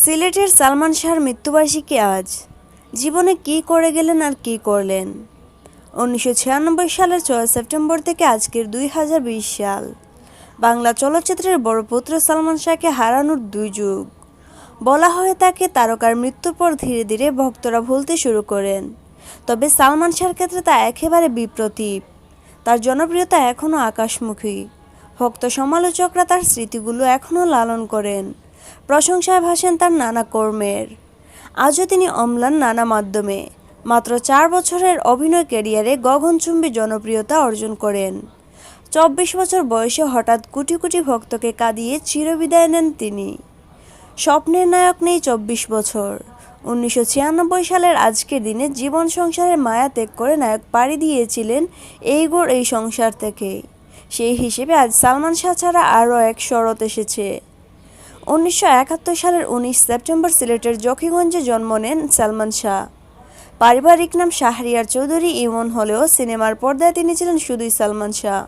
সিলেটের সালমান শাহর মৃত্যুবার্ষিকী আজ। জীবনে কী করে গেলেন আর কী করলেন। ১৯৯৬ সালের ৬ সেপ্টেম্বর থেকে আজকের ২০২০ সাল। বাংলা চলচ্চিত্রের বড় পুত্র সালমান শাহকে হারানোর ২ যুগ। বলা হয় তাকে তারকার মৃত্যুর পর ধীরে ধীরে ভক্তরা ভুলতে শুরু করেন। তবে সালমান শাহর ক্ষেত্রে তা একেবারে বিপরীত। তার জনপ্রিয়তা এখনও আকাশমুখী। ভক্ত সমালোচকরা তার স্মৃতিগুলো এখনও লালন করেন, প্রশংসায় ভাসেন তার নানা কর্মের। আজও তিনি অম্লান নানা মাধ্যমে। মাত্র ৪ বছরের অভিনয় ক্যারিয়ারে গগনচুম্বী জনপ্রিয়তা অর্জন করেন। ২৪ বছর বয়সে হঠাৎ কোটি কোটি ভক্তকে কাঁদিয়ে চিরবিদায় নেন তিনি। স্বপ্নের নায়ক নেই ২৪ বছর। ১৯৯৬ সালের আজকের দিনে জীবন সংসারের মায়া ত্যাগ করে নায়ক পাড়ি দিয়েছিলেন এই সংসার থেকে। সেই হিসেবে আজ সালমান শাহ ছাড়া আরও এক শরৎ এসেছে। ১৯৭১ সালের ১৯ সেপ্টেম্বর সিলেটের জকিগঞ্জে জন্ম নেন সালমান শাহ। পারিবারিক নাম শাহরিয়ার চৌধুরী ইমন হলেও সিনেমার পর্দায় তিনি ছিলেন শুধুই সালমান শাহ।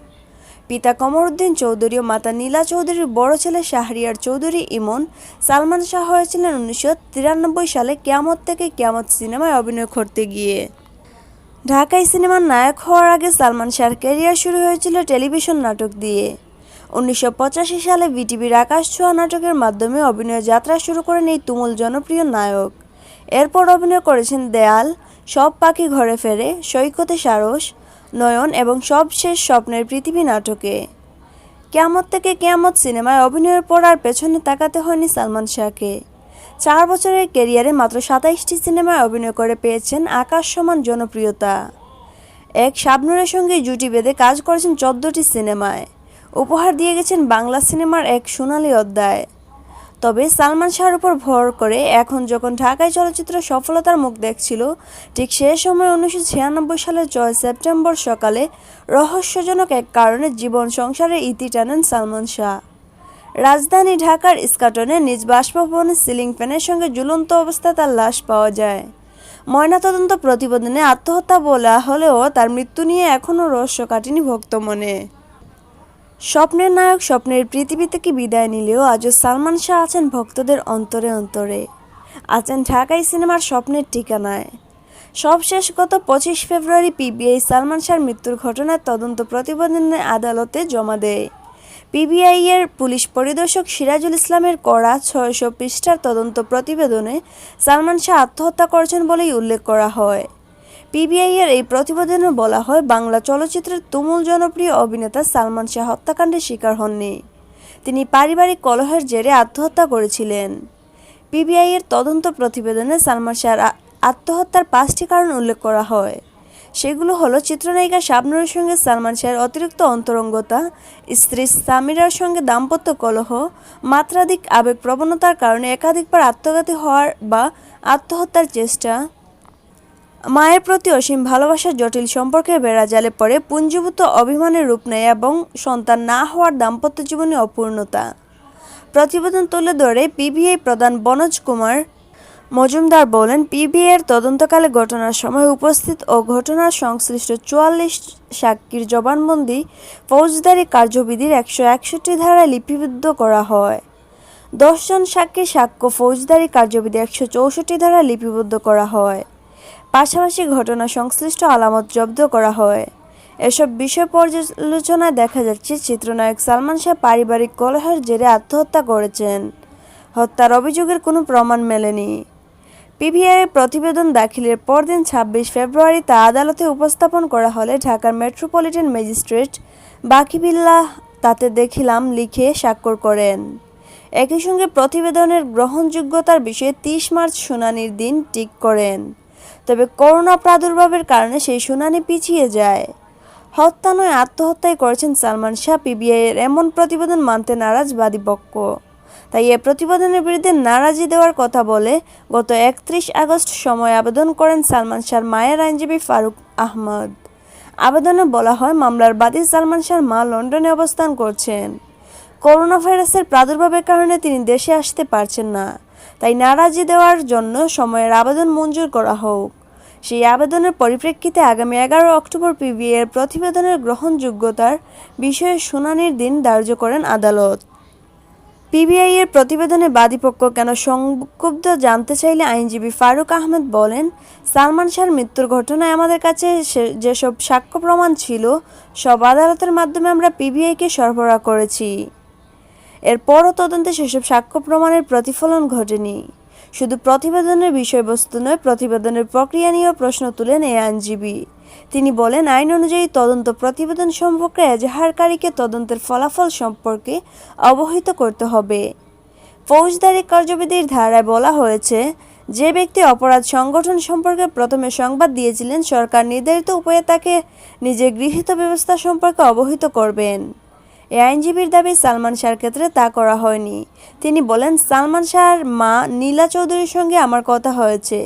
পিতা কমরউদ্দিন চৌধুরী ও মাতা নীলা চৌধুরীর বড় ছেলে শাহরিয়ার চৌধুরী ইমন সালমান শাহ হয়েছিলেন ১৯৯৩ সালে কেয়ামত থেকে কেয়ামত সিনেমায় অভিনয় করতে গিয়ে। ঢাকাই সিনেমার নায়ক হওয়ার আগে সালমান শাহর ক্যারিয়ার শুরু হয়েছিল টেলিভিশন নাটক দিয়ে। ১৯৮৫ সালে বিটিভির আকাশ ছোঁয়া নাটকের মাধ্যমে অভিনয় যাত্রা শুরু করেন এই তুমুল জনপ্রিয় নায়ক। এরপর অভিনয় করেছেন দেয়াল, সব পাখি ঘরে ফেরে, সৈকতে সারস, নয়ন এবং সবশেষ স্বপ্নের পৃথিবী নাটকে। কেয়ামত থেকে কেয়ামত সিনেমায় অভিনয়ের পর আর পেছনে তাকাতে হয়নি সালমান শাহকে। ৪ বছরের ক্যারিয়ারে মাত্র ২৭টি সিনেমায় অভিনয় করে পেয়েছেন আকাশ সমান জনপ্রিয়তা। এক শাবনূরের সঙ্গে জুটি বেঁধে কাজ করেছেন ১৪টি সিনেমায়। উপহার দিয়ে গেছেন বাংলা সিনেমার এক সোনালি অধ্যায়। তবে সালমান শাহর উপর ভর করে এখন যখন ঢাকায় চলচ্চিত্র সফলতার মুখ দেখছিল, ঠিক সে সময় ১৯৯৬ সালের ৬ সেপ্টেম্বর সকালে রহস্যজনক এক কারণে জীবন সংসারে ইতি টানেন সালমান শাহ। রাজধানী ঢাকার ইস্কাটনে নিজ বাসভবনে সিলিং ফ্যানের সঙ্গে ঝুলন্ত অবস্থায় তার লাশ পাওয়া যায়। ময়নাতদন্ত প্রতিবেদনে আত্মহত্যা বলা হলেও তার মৃত্যু নিয়ে এখনও রহস্য কাটেনি ভক্ত মনে। স্বপ্নের নায়ক স্বপ্নের পৃথিবী থেকে বিদায় নিলেও আজও সালমান শাহ আছেন ভক্তদের অন্তরে অন্তরে, আছেন ঢাকাই সিনেমার স্বপ্নের ঠিকানায়। সবশেষ গত ২৫ ফেব্রুয়ারি পিবিআই সালমান শাহর মৃত্যুর ঘটনার তদন্ত প্রতিবেদন আদালতে জমা দেয়। পিবিআই-এর পুলিশ পরিদর্শক সিরাজুল ইসলামের করা ৬০০ পৃষ্ঠার তদন্ত প্রতিবেদনে সালমান শাহ আত্মহত্যা করেছেন বলেই উল্লেখ করা হয়। পিবিআই-এর এই প্রতিবেদনে বলা হয়, বাংলা চলচ্চিত্রের তুমুল জনপ্রিয় অভিনেতা সালমান শাহ হত্যাকাণ্ডের শিকার হননি। তিনি পারিবারিক কলহের জেরে আত্মহত্যা করেছিলেন। পিবিআই-এর তদন্ত প্রতিবেদনে সালমান শাহর আত্মহত্যার ৫টি কারণ উল্লেখ করা হয়। সেগুলো হলো চিত্রনায়িকা শাবনূরের সঙ্গে সালমান শাহের অতিরিক্ত অন্তরঙ্গতা, স্ত্রী সামিরার সঙ্গে দাম্পত্য কলহ, মাত্রাধিক আবেগপ্রবণতার কারণে একাধিকবার আত্মঘাতী হওয়ার বা আত্মহত্যার চেষ্টা, মায়ের প্রতি অসীম ভালোবাসার জটিল সম্পর্কের বেড়াজালে পড়ে পুঞ্জীভূত অভিমানের রূপ নেয় এবং সন্তান না হওয়ার দাম্পত্য জীবনে অপূর্ণতা। প্রতিবেদন তুলে ধরে পিবিআই প্রধান বনোজ কুমার মজুমদার বলেন, পিবিআইয়ের তদন্তকালে ঘটনার সময় উপস্থিত ও ঘটনার সংশ্লিষ্ট ৪৪ সাক্ষীর জবানবন্দি ফৌজদারি কার্যবিধির ১৬১ ধারায় লিপিবদ্ধ করা হয়। ১০ জন সাক্ষীর সাক্ষ্য ফৌজদারি কার্যবিধি ১৬৪ ধারায় লিপিবদ্ধ করা হয়। পাশাপাশি ঘটনা সংশ্লিষ্ট আলামত জব্দ করা হয়। এসব বিষয় পর্যালোচনায় দেখা যাচ্ছে, চিত্রনায়ক সালমান শাহ পারিবারিক কলহের জেরে আত্মহত্যা করেছেন। হত্যার অভিযোগের কোনো প্রমাণ মেলেনি। পিবিআইয়ের প্রতিবেদন দাখিলের পরদিন ২৬ ফেব্রুয়ারি তা আদালতে উপস্থাপন করা হলে ঢাকার মেট্রোপলিটন ম্যাজিস্ট্রেট বাকিবিল্লাহ তাতে দেখিলাম লিখে স্বাক্ষর করেন। একই সঙ্গে প্রতিবেদনের গ্রহণযোগ্যতার বিষয়ে ৩০ মার্চ শুনানির দিন ঠিক করেন। তবে করোনা প্রাদুর্ভাবের কারণে সেই শুনানি পিছিয়ে যায়। হত্যা নয়, আত্মহত্যাই করেছেন সালমান শাহ, পিবিআইয়ের এমন প্রতিবেদন মানতে নারাজ বাদীপক্ষ। তাই এ প্রতিবেদনের বিরুদ্ধে নারাজি দেওয়ার কথা বলে গত ৩১ আগস্ট সময় আবেদন করেন সালমান শাহর মায়ের আইনজীবী ফারুক আহমদ। আবেদনে বলা হয়, মামলার বাদী সালমান শাহর মা লন্ডনে অবস্থান করছেন। করোনা ভাইরাসের প্রাদুর্ভাবের কারণে তিনি দেশে আসতে পারছেন না। তাই নারাজি দেওয়ার জন্য সময়ের আবেদন মঞ্জুর করা হোক। সেই আবেদনের পরিপ্রেক্ষিতে আগামী ১১ অক্টোবর পিবিআইয়ের প্রতিবেদনের গ্রহণযোগ্যতার বিষয়ে শুনানির দিন ধার্য করেন আদালত। পিবিআই এর প্রতিবেদনে বাদীপক্ষ কেন সংক্ষুব্ধ জানতে চাইলে আইনজীবী ফারুক আহমেদ বলেন, সালমান শাহর মৃত্যুর ঘটনায় আমাদের কাছে যেসব সাক্ষ্য প্রমাণ ছিল সব আদালতের মাধ্যমে আমরা পিবিআইকে সরবরাহ করেছি। এরপরও তদন্তে সেসব সাক্ষ্য প্রমাণের প্রতিফলন ঘটেনি। শুধু প্রতিবেদনের বিষয়বস্তু নয়, প্রতিবেদনের প্রক্রিয়া নিয়েও প্রশ্ন তুলেন এই আইনজীবী। তিনি বলেন, আইন অনুযায়ী তদন্ত প্রতিবেদন সম্পর্কে এজাহারকারীকে তদন্তের ফলাফল সম্পর্কে অবহিত করতে হবে। ফৌজদারি কার্যবিধির ধারায় বলা হয়েছে, যে ব্যক্তি অপরাধ সংগঠন সম্পর্কে প্রথমে সংবাদ দিয়েছিলেন, সরকার নির্ধারিত উপায়ে তাকে নিজের গৃহীত ব্যবস্থা সম্পর্কে অবহিত করবেন। এই আইনজীবীর দাবি, সালমান শাহর ক্ষেত্রে তা করা হয়নি। তিনি বলেন, সালমান শাহর মা নীলা চৌধুরীর সঙ্গে আমার কথা হয়েছে।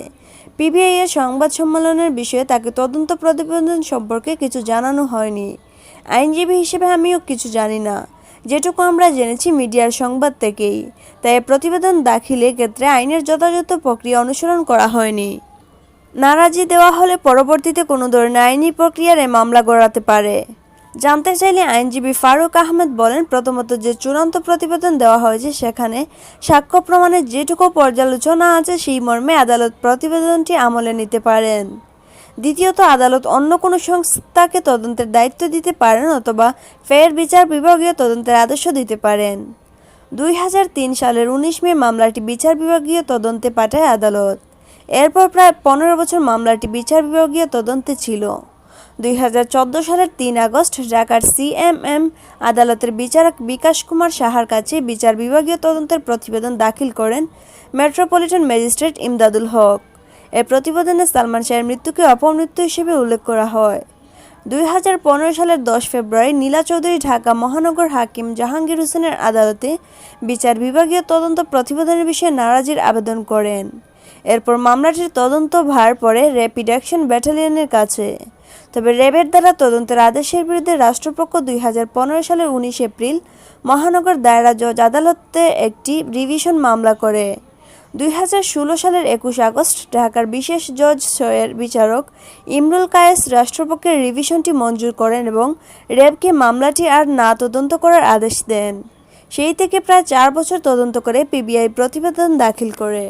পিবিআই এর সংবাদ সম্মেলনের বিষয়ে তাকে তদন্ত প্রতিবেদন সম্পর্কে কিছু জানানো হয়নি। আইনজীবী হিসেবে আমিও কিছু জানি না, যেটুকু আমরা জেনেছি মিডিয়ার সংবাদ থেকেই। তাই প্রতিবেদন দাখিলের ক্ষেত্রে আইনের যথাযথ প্রক্রিয়া অনুসরণ করা হয়নি। নারাজি দেওয়া হলে পরবর্তীতে কোনো ধরনের আইনি প্রক্রিয়ার এ মামলা গড়াতে পারে। জানতে চাইলে আইনজীবী ফারুক আহমেদ বলেন, প্রথমত যে চূড়ান্ত প্রতিবেদন দেওয়া হয়েছে সেখানে সাক্ষ্য প্রমাণের যেটুকু পর্যালোচনা আছে সেই মর্মে আদালত প্রতিবেদনটি আমলে নিতে পারেন। দ্বিতীয়ত, আদালত অন্য কোনো সংস্থাকে তদন্তের দায়িত্ব দিতে পারেন অথবা ফের বিচার বিভাগীয় তদন্তের আদেশ দিতে পারেন। 2003 সালের 19 মে মামলাটি বিচার বিভাগীয় তদন্তে পাঠায় আদালত। এরপর প্রায় 15 বছর মামলাটি বিচার বিভাগীয় তদন্তে ছিল। 2014 সালের 3 আগস্ট ঢাকার সিএমএম আদালতের বিচারক বিকাশ কুমার সাহার কাছে বিচার বিভাগীয় তদন্তের প্রতিবেদন দাখিল করেন মেট্রোপলিটন ম্যাজিস্ট্রেট ইমদাদুল হক। এই প্রতিবেদনে সালমান শাহের মৃত্যুকে অপমৃত্যু হিসেবে উল্লেখ করা হয়। 2015 সালের 10 ফেব্রুয়ারি নীলা চৌধুরী ঢাকা মহানগর হাকিম জাহাঙ্গীর হোসেনের আদালতে বিচার বিভাগীয় তদন্ত প্রতিবেদনের বিষয়ে নারাজির আবেদন করেন। এরপর মামলাটির তদন্ত ভার পড়ে র্যাপিড অ্যাকশন ব্যাটালিয়নের কাছে। তবে র্যাবের দ্বারা তদন্তের আদেশের বিরুদ্ধে রাষ্ট্রপক্ষ 2015 সালের 19 এপ্রিল মহানগর দায়রা জজ আদালতে একটি রিভিশন মামলা করে। 2016 সালের 21 আগস্ট ঢাকার বিশেষ জজ সয়ের বিচারক ইমরুল কায়েস রাষ্ট্রপক্ষের রিভিশনটি মঞ্জুর করেন এবং র্যাবকে মামলাটি আর না তদন্ত করার আদেশ দেন। সেই থেকে প্রায় 4 বছর তদন্ত করে পিবিআই প্রতিবেদন দাখিল করে।